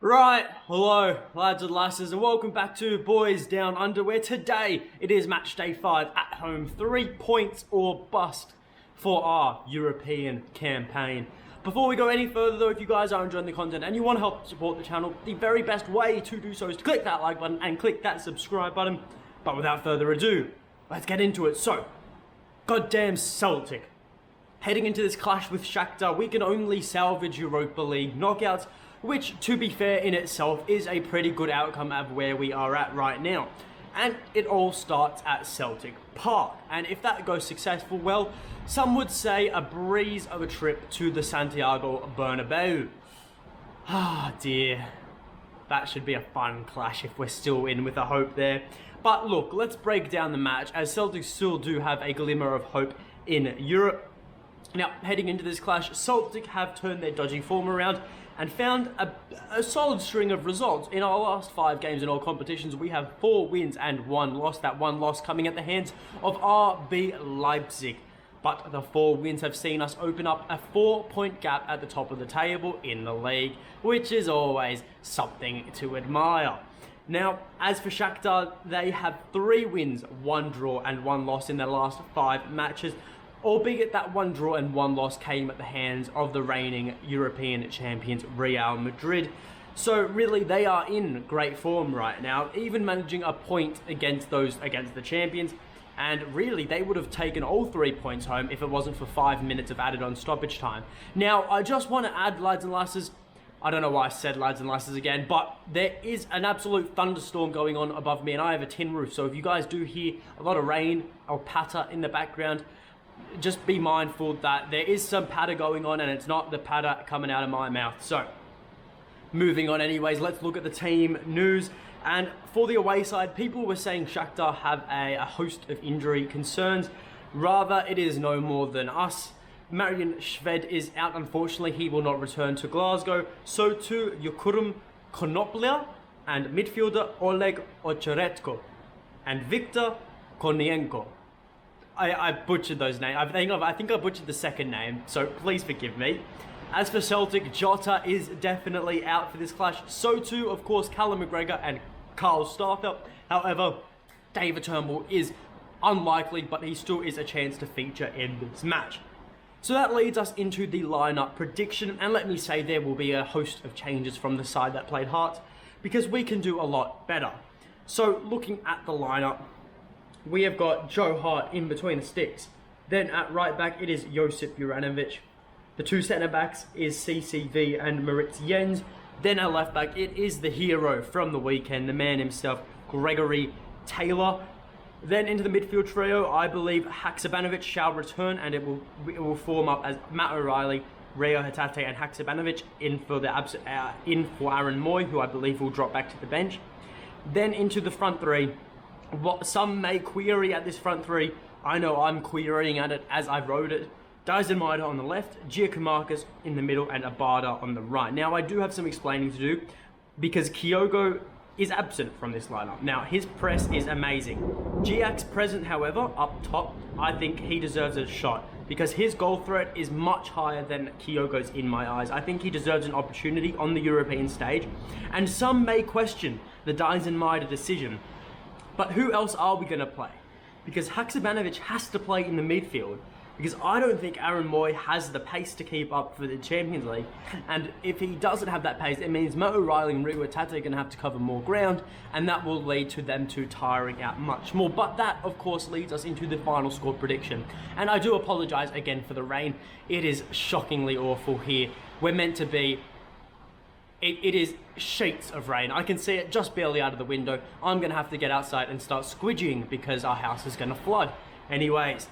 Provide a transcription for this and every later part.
Right, hello lads and lasses, and welcome back to Boys Down Under, where today it is match day 5 at home. 3 points or bust for our European campaign. Before we go any further though, if you guys are enjoying the content and you want to help support the channel, the very best way to do so is to click that like button and click that subscribe button. But without further ado, let's get into it. So, goddamn Celtic. Heading into this clash with Shaktar, we can only salvage Europa League knockouts, which, to be fair in itself, is a pretty good outcome of where we are at right now. And it all starts at Celtic Park. And if that goes successful, well, some would say a breeze of a trip to the Santiago Bernabeu. Ah, dear. That should be a fun clash if we're still in with a hope there. But look, let's break down the match, as Celtic still do have a glimmer of hope in Europe. Now, heading into this clash, Celtic have turned their dodgy form around and found a solid string of results. In our last 5 games in all competitions, we have 4 wins and 1 loss. That 1 loss coming at the hands of RB Leipzig. But the 4 wins have seen us open up a 4-point gap at the top of the table in the league, which is always something to admire. Now, as for Shaktar, they have 3 wins, 1 draw and 1 loss in their last 5 matches, albeit that 1 draw and 1 loss came at the hands of the reigning European champions Real Madrid. So really, they are in great form right now, even managing a point against the champions. And really, they would have taken all 3 points home if it wasn't for 5 minutes of added on stoppage time. Now, I just want to add, lads and lasses, I don't know why I said lads and lasses again, but there is an absolute thunderstorm going on above me, and I have a tin roof. So if you guys do hear a lot of rain or patter in the background, just be mindful that there is some patter going on, and it's not the patter coming out of my mouth. So, moving on anyways, let's look at the team news. And for the away side, people were saying Shaktar have a host of injury concerns. Rather, it is no more than us. Marian Shved is out, unfortunately. He will not return to Glasgow. So too Jokurum Konoplia and midfielder Oleg Ocheretko and Viktor Kornienko. I butchered those names. I think I butchered the second name, so please forgive me. As for Celtic, Jota is definitely out for this clash. So too, of course, Callum McGregor and Carl Starfelt. However, David Turnbull is unlikely, but he still is a chance to feature in this match. So that leads us into the lineup prediction, and let me say there will be a host of changes from the side that played Hearts, because we can do a lot better. So looking at the lineup, we have got Joe Hart in between the sticks. Then at right back, it is Josip Juranovic. The 2 centre backs is CCV and Moritz Jens. Then at left back, it is the hero from the weekend, the man himself, Gregory Taylor. Then into the midfield trio, I believe Haksabanovic shall return, and it will form up as Matt O'Reilly, Rio Hatate and Haksabanovic in for Aaron Moy, who I believe will drop back to the bench. Then into the front 3. What some may query at this front 3, I know I'm querying at it as I wrote it. Dyson Maida on the left, Giacomarcus in the middle, and Abada on the right. Now, I do have some explaining to do, because Kyogo is absent from this lineup. Now, his press is amazing. Giac's present, however, up top, I think he deserves a shot, because his goal threat is much higher than Kyogo's in my eyes. I think he deserves an opportunity on the European stage, and some may question the Dyson Maida decision. But who else are we going to play? Because Haksabanovic has to play in the midfield, because I don't think Aaron Moy has the pace to keep up for the Champions League. And if he doesn't have that pace, it means Mo O'Reilly and Rio Hatate are going to have to cover more ground, and that will lead to them two tiring out much more. But that, of course, leads us into the final score prediction. And I do apologise again for the rain. It is shockingly awful here. We're meant to be... It is sheets of rain. I can see it just barely out of the window. I'm going to have to get outside and start squidging because our house is going to flood. Anyways,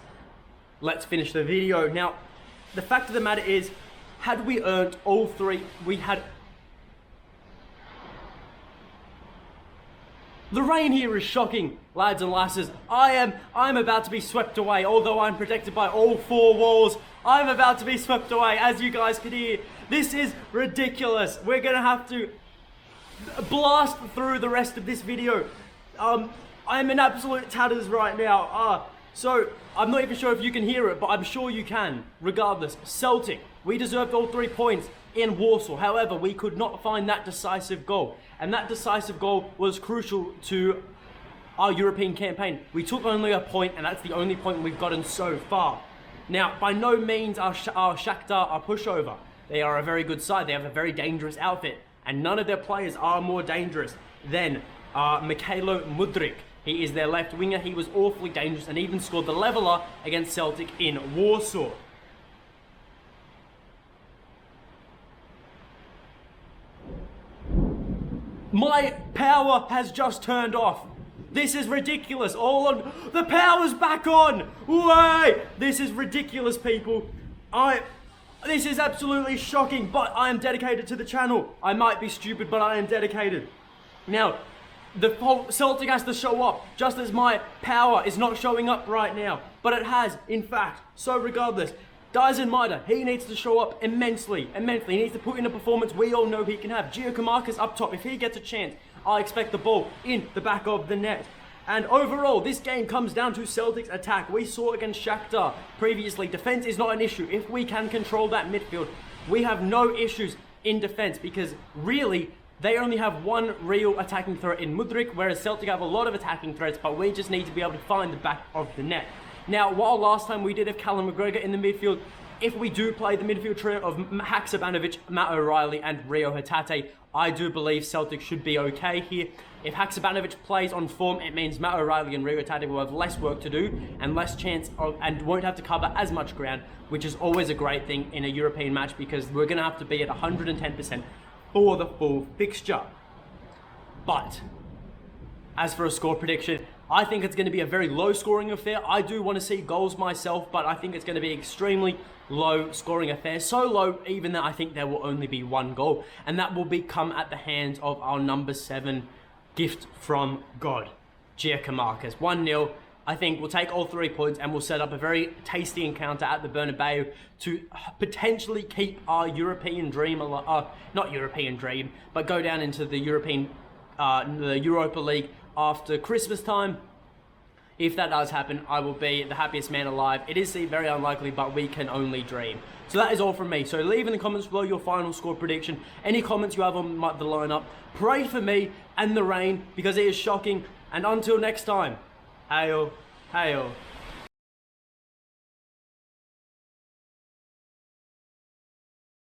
let's finish the video. Now, the fact of the matter is, had we earned all 3, we had... The rain here is shocking, lads and lasses. I'm about to be swept away, although I'm protected by all 4 walls. I'm about to be swept away, as you guys can hear. This is ridiculous. We're gonna have to blast through the rest of this video. I'm in absolute tatters right now. So I'm not even sure if you can hear it, but I'm sure you can. Regardless, Celtic We deserved all 3 points in Warsaw. However, we could not find that decisive goal. And that decisive goal was crucial to our European campaign. We took only a point, and that's the only point we've gotten so far. Now, by no means are Shaktar a pushover. They are a very good side. They have a very dangerous outfit. And none of their players are more dangerous than Mikhailo Mudryk. He is their left winger. He was awfully dangerous and even scored the leveller against Celtic in Warsaw. My power has just turned off. This is ridiculous. The power's back on. Way! This is ridiculous, people. This is absolutely shocking, but I am dedicated to the channel. I might be stupid, but I am dedicated. Now, the whole Celtic has to show up, just as my power is not showing up right now. But it has, in fact. So regardless, Dyson Maida, he needs to show up immensely. He needs to put in a performance we all know he can have. Giacomarcus up top, if he gets a chance, I expect the ball in the back of the net. And overall, this game comes down to Celtic's attack. We saw against Shaktar previously, defense is not an issue. If we can control that midfield, we have no issues in defense because really, they only have one real attacking threat in Mudryk, whereas Celtic have a lot of attacking threats, but we just need to be able to find the back of the net. Now, while last time we did have Callum McGregor in the midfield, if we do play the midfield trio of Haksabanovic, Matt O'Reilly and Rio Hatate, I do believe Celtic should be okay here. If Haksabanovic plays on form, it means Matt O'Reilly and Rio Hatate will have less work to do and less chance and won't have to cover as much ground, which is always a great thing in a European match because we're going to have to be at 110% for the full fixture. But as for a score prediction, I think it's going to be a very low scoring affair. I do want to see goals myself, but I think it's going to be extremely low scoring affair. So low even that I think there will only be one goal, and that will come at the hands of our number 7 gift from God, Giacomarcus. 1-0. I think we'll take all 3 points and we'll set up a very tasty encounter at the Bernabeu to potentially keep our European dream alive. Not European dream, but go down into the the Europa League after Christmas time. If that does happen, I will be the happiest man alive. It is very unlikely, but we can only dream. So that is all from me. So leave in the comments below your final score prediction. Any comments you have on the lineup. Pray for me and the rain because it is shocking. And until next time, hail, hail.